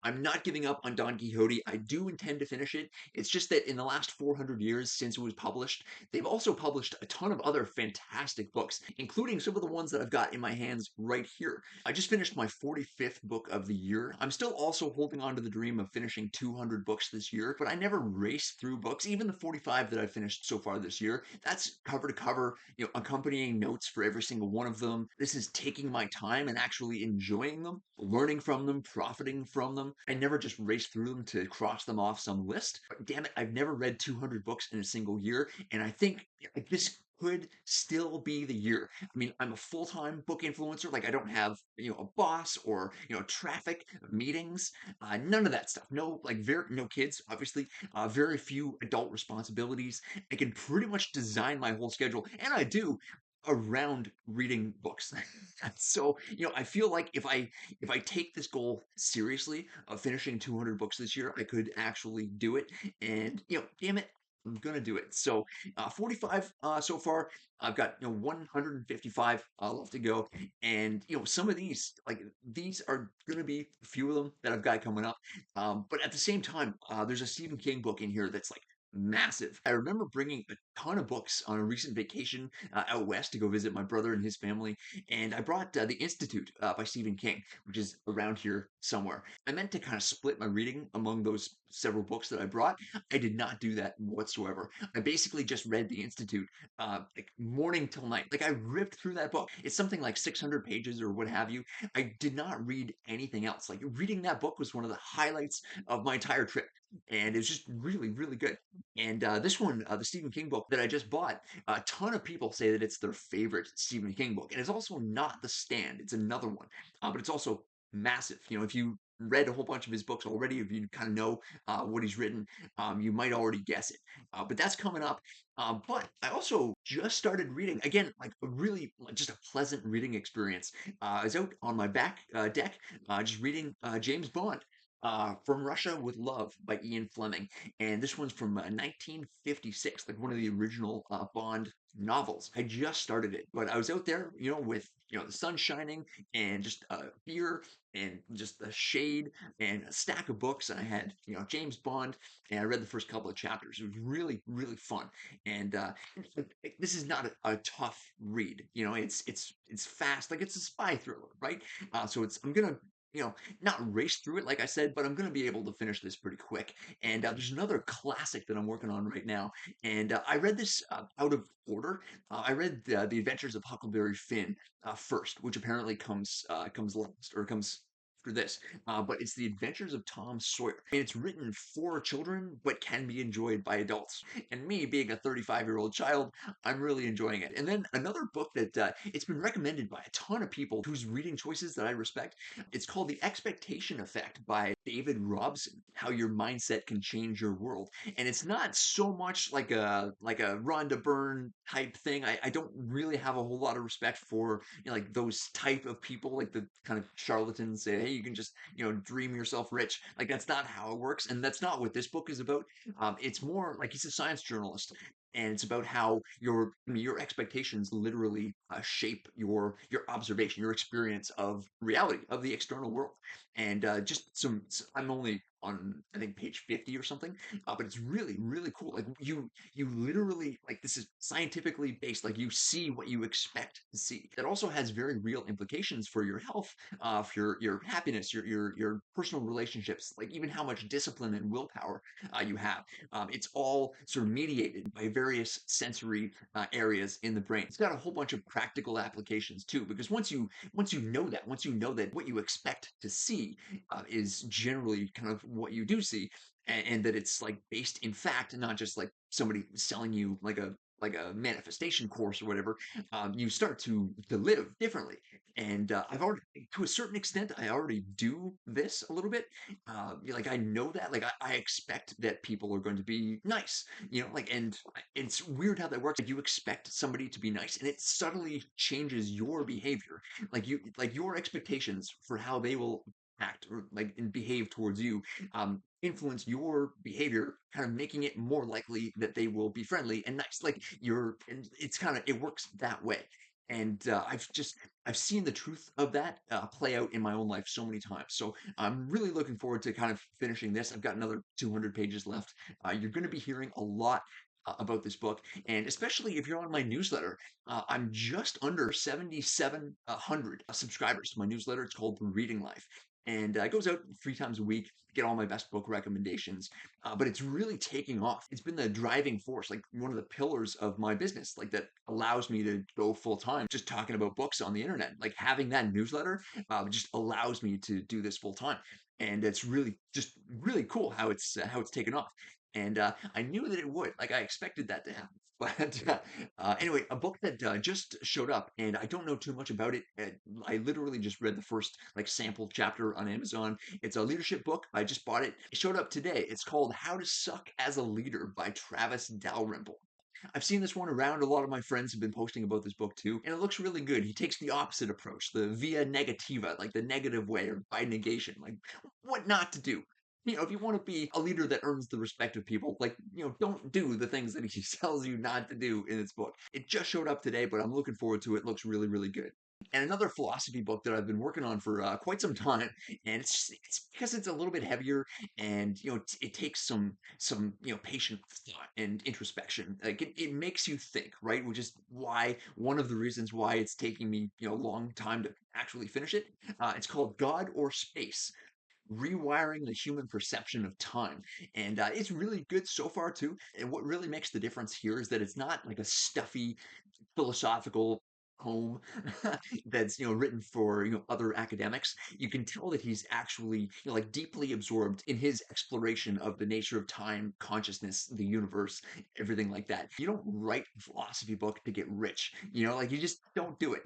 I'm not giving up on Don Quixote. I do intend to finish it. It's just that in the last 400 years since it was published, they've also published a ton of other fantastic books, including some of the ones that I've got in my hands right here. I just finished my 45th book of the year. I'm still also holding on to the dream of finishing 200 books this year, but I never race through books. Even the 45 that I've finished so far this year, that's cover to cover, accompanying notes for every single one of them. This is taking my time and actually enjoying them, learning from them, profiting from them. I never just race through them to cross them off some list. But damn it, I've never read 200 books in a single year, and I think like this could still be the year. I mean, I'm a full-time book influencer. Like I don't have, a boss or, traffic, meetings, none of that stuff. No, like no kids, obviously, very few adult responsibilities. I can pretty much design my whole schedule, and I do around reading books. So, I feel like if I take this goal seriously of finishing 200 books this year, I could actually do it. And, damn it, I'm gonna do it. So, 45 so far. I've got 155 left to go, and some of these these are gonna be a few of them that I've got coming up. But at the same time, there's a Stephen King book in here that's like massive. I remember bringing a ton of books on a recent vacation out west to go visit my brother and his family, and I brought The Institute by Stephen King, which is around here somewhere. I meant to kind of split my reading among those several books that I brought. I did not do that whatsoever. I basically just read The Institute like morning till night. Like I ripped through that book. It's something like 600 pages or what have you. I did not read anything else. Like reading that book was one of the highlights of my entire trip. And it was just really, really good. And this one, the Stephen King book that I just bought, a ton of people say that it's their favorite Stephen King book. And it's also not The Stand, it's another one. But it's also massive. If you read a whole bunch of his books already, if you kind of know what he's written, you might already guess it. But that's coming up. But I also just started reading again, like a really just a pleasant reading experience. I was out on my back deck, just reading James Bond. From Russia with Love by Ian Fleming. And this one's from 1956, like one of the original Bond novels. I just started it, but I was out there, with the sun shining and just beer and just a shade and a stack of books. And I had James Bond, and I read the first couple of chapters. It was really really fun. And this is not a tough read. It's fast, like it's a spy thriller, right? So I'm gonna not race through it, like I said, but I'm going to be able to finish this pretty quick. And there's another classic that I'm working on right now. And I read this out of order. I read The Adventures of Huckleberry Finn first, which apparently comes last or comes for this. But it's The Adventures of Tom Sawyer. And it's written for children, but can be enjoyed by adults. And me, being a 35-year-old child, I'm really enjoying it. And then another book that it's been recommended by a ton of people whose reading choices that I respect. It's called The Expectation Effect by David Robson. How your mindset can change your world. And it's not so much like a Rhonda Byrne type thing. I don't really have a whole lot of respect for like those type of people, like the kind of charlatans say, hey, you can just dream yourself rich. Like that's not how it works, and that's not what this book is about. It's more like he's a science journalist, and it's about how your expectations literally shape your observation, your experience of reality, of the external world. And just I'm only on I think page 50 or something, but it's really really cool. Like you literally, like, this is scientifically based. Like you see what you expect to see. That also has very real implications for your health, for your happiness, your personal relationships, like even how much discipline and willpower you have. It's all sort of mediated by various sensory areas in the brain. It's got a whole bunch of practical applications too, because once you know that what you expect to see is generally kind of what you do see, and that it's like based in fact, not just like somebody selling you like a manifestation course or whatever. You start to live differently. And I've already, to a certain extent, I already do this a little bit. Like I know that, like I expect that people are going to be nice, like, and it's weird how that works. Like you expect somebody to be nice, and it subtly changes your behavior. Like your expectations for how they will act or like and behave towards you influence your behavior, kind of making it more likely that they will be friendly and nice. Like and it's kind of, it works that way. And I've seen the truth of that play out in my own life so many times. So I'm really looking forward to kind of finishing this. I've got another 200 pages left. You're going to be hearing a lot about this book, and especially if you're on my newsletter, I'm just under 7,700 subscribers to my newsletter. It's called The Reading Life. And it goes out 3 times a week. Get all my best book recommendations, but it's really taking off. It's been the driving force, like one of the pillars of my business, like that allows me to go full time just talking about books on the internet. Like having that newsletter just allows me to do this full time, and it's really just really cool how it's taken off. And I knew that it would. Like I expected that to happen. But anyway, a book that just showed up, and I don't know too much about it. I literally just read the first like sample chapter on Amazon. It's a leadership book. I just bought it. It showed up today. It's called How to Suck as a Leader by Travis Dalrymple. I've seen this one around. A lot of my friends have been posting about this book too, and it looks really good. He takes the opposite approach, the via negativa, like the negative way or by negation, like what not to do. If you want to be a leader that earns the respect of people, like, don't do the things that he tells you not to do in this book. It just showed up today, but I'm looking forward to it. It looks really, really good. And another philosophy book that I've been working on for quite some time, and it's because it's a little bit heavier, and it takes some patient thought and introspection. Like it makes you think, right? Which is why one of the reasons why it's taking me a long time to actually finish it. It's called God or Space: Rewiring the Human Perception of Time. And it's really good so far, too. And what really makes the difference here is that it's not like a stuffy philosophical poem that's written for other academics. You can tell that he's actually like deeply absorbed in his exploration of the nature of time, consciousness, the universe, everything like that. You don't write a philosophy book to get rich, like you just don't do it.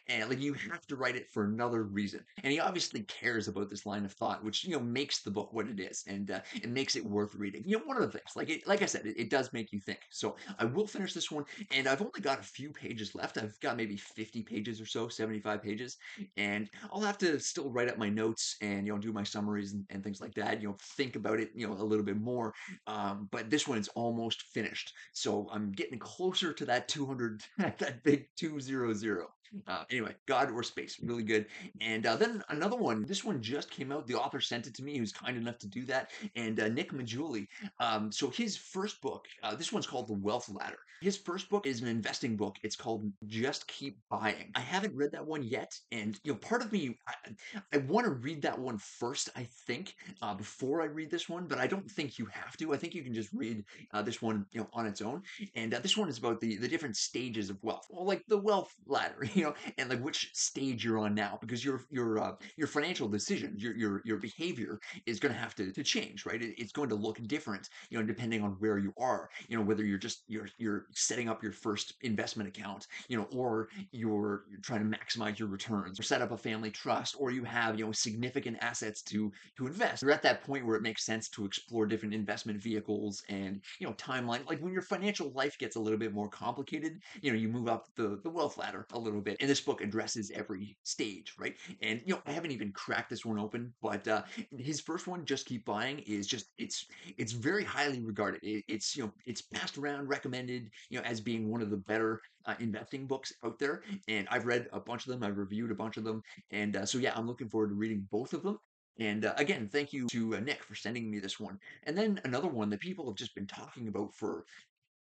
And like you have to write it for another reason. And he obviously cares about this line of thought, which makes the book what it is, and it makes it worth reading. One of the things, like I said, it does make you think. So I will finish this one, and I've only got a few pages left. I've got maybe 50 pages or so, 75 pages, and I'll have to still write up my notes and do my summaries and things like that. Think about it a little bit more. But this one is almost finished, so I'm getting closer to that 200, that big 200. Anyway, God or Space, really good. And then another one, this one just came out. The author sent it to me. He was kind enough to do that. And Nick Maggiulli. So his first book, this one's called The Wealth Ladder. His first book is an investing book. It's called Just Keep Buying. I haven't read that one yet. And, part of me, I want to read that one first, I think, before I read this one, but I don't think you have to. I think you can just read this one, on its own. And this one is about the different stages of wealth. Well, like the wealth ladder, and like which stage you're on now, because your financial decisions, your behavior is going to have to change, right? It's going to look different, depending on where you are. Whether you're setting up your first investment account, or you're trying to maximize your returns, or set up a family trust, or you have significant assets to invest. You're at that point where it makes sense to explore different investment vehicles and timeline. Like when your financial life gets a little bit more complicated, you move up the wealth ladder a little bit. And this book addresses every stage, right? And I haven't even cracked this one open, but his first one, Just Keep Buying, is just it's very highly regarded. It's passed around, recommended, as being one of the better investing books out there. And I've read a bunch of them. I've reviewed a bunch of them, and so yeah, I'm looking forward to reading both of them. And again, thank you to Nick for sending me this one. And then another one that people have just been talking about for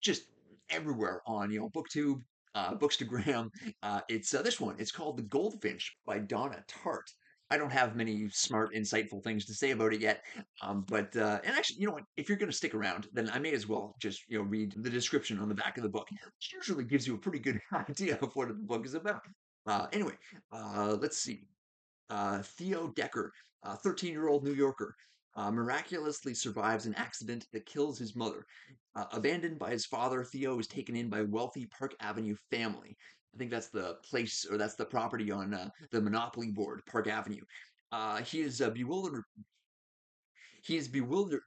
just everywhere on BookTube, Bookstagram. It's this one. It's called The Goldfinch by Donna Tartt. I don't have many smart, insightful things to say about it yet, but and actually, what? If you're going to stick around, then I may as well just read the description on the back of the book, which usually gives you a pretty good idea of what the book is about. Anyway, let's see. Theo Decker, a 13-year-old New Yorker, miraculously survives an accident that kills his mother. Abandoned by his father, Theo is taken in by a wealthy Park Avenue family. I think that's the place, or that's the property on the Monopoly board, Park Avenue. He is bewildered. He is bewildered.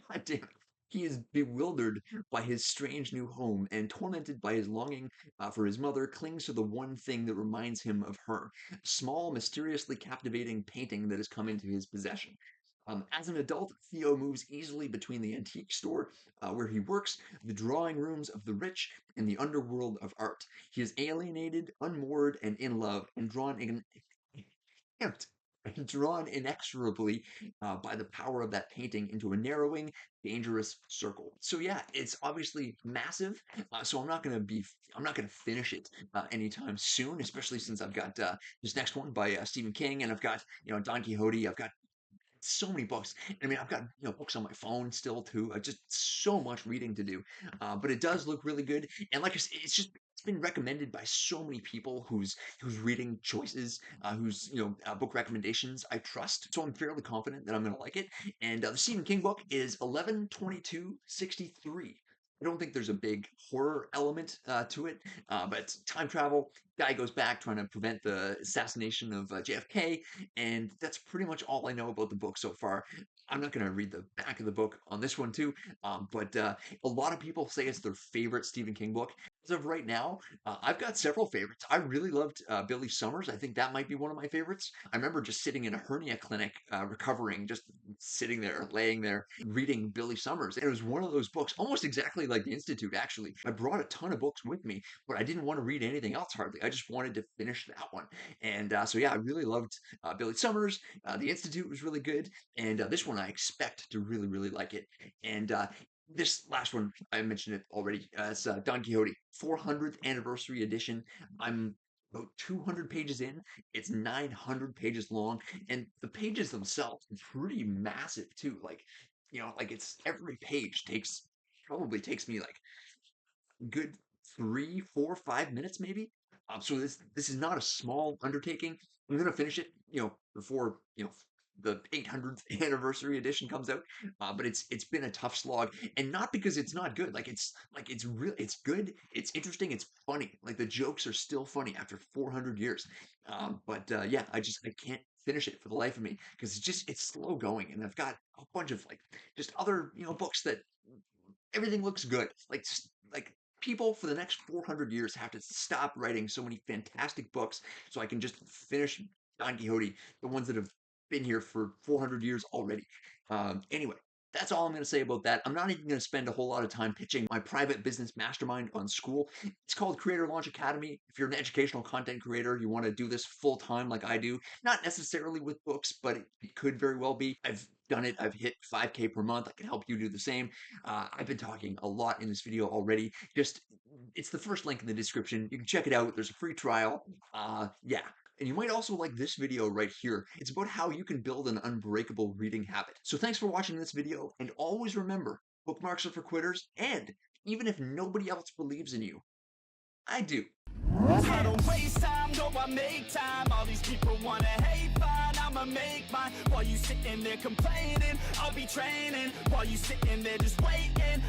God damn it. He is bewildered by his strange new home and tormented by his longing for his mother, clings to the one thing that reminds him of her: a small, mysteriously captivating painting that has come into his possession. As an adult, Theo moves easily between the antique store where he works, the drawing rooms of the rich, and the underworld of art. He is alienated, unmoored, and in love, and drawn inexorably by the power of that painting into a narrowing, dangerous circle. So yeah, it's obviously massive. So I'm not gonna finish it anytime soon, especially since I've got this next one by Stephen King, and I've got Don Quixote. I've got so many books. I mean, I've got books on my phone still too. Just so much reading to do, but it does look really good. And like I said, it's been recommended by so many people whose reading choices, whose book recommendations I trust. So I'm fairly confident that I'm gonna like it. And the Stephen King book is 11/22/63. I don't think there's a big horror element to it, but it's time travel. Guy goes back trying to prevent the assassination of JFK, and that's pretty much all I know about the book so far. I'm not going to read the back of the book on this one too, but a lot of people say it's their favorite Stephen King book. As of right now, I've got several favorites. I really loved Billy Summers. I think that might be one of my favorites. I remember just sitting in a hernia clinic, recovering, just sitting there, laying there, reading Billy Summers. And it was one of those books, almost exactly like The Institute, actually. I brought a ton of books with me, but I didn't want to read anything else hardly. I just wanted to finish that one. And so, yeah, I really loved Billy Summers. The Institute was really good. And this one I expect to really, really like it. And this last one, I mentioned it already. It's Don Quixote, 400th anniversary edition. I'm about 200 pages in. It's 900 pages long, and the pages themselves are pretty massive too. Like it's every page probably takes me like good 3, 4, 5 minutes maybe. So this is not a small undertaking. I'm gonna finish it, before the 800th anniversary edition comes out. But it's been a tough slog, and not because it's not good. It's real. It's good. It's interesting. It's funny. Like the jokes are still funny after 400 years. But yeah, I can't finish it for the life of me because it's slow going, and I've got a bunch of like just other books that everything looks good. Like people for the next 400 years have to stop writing so many fantastic books so I can just finish Don Quixote, the ones that have been here for 400 years already. Anyway, that's all I'm going to say about that. I'm not even going to spend a whole lot of time pitching my private business mastermind on Skool. It's called Creator Launch Academy. If you're an educational content creator, you want to do this full time like I do, not necessarily with books, but it could very well be. I've done it. I've hit 5K per month. I can help you do the same. I've been talking a lot in this video already. It's the first link in the description. You can check it out. There's a free trial. Yeah. And you might also like this video right here. It's about how you can build an unbreakable reading habit. So thanks for watching this video, and always remember, bookmarks are for quitters, and even if nobody else believes in you, I do. I don't waste time, no, I make time. All these people wanna hate, fine, I'ma make mine. While you sitting there complaining, I'll be training. While you sitting there just waiting,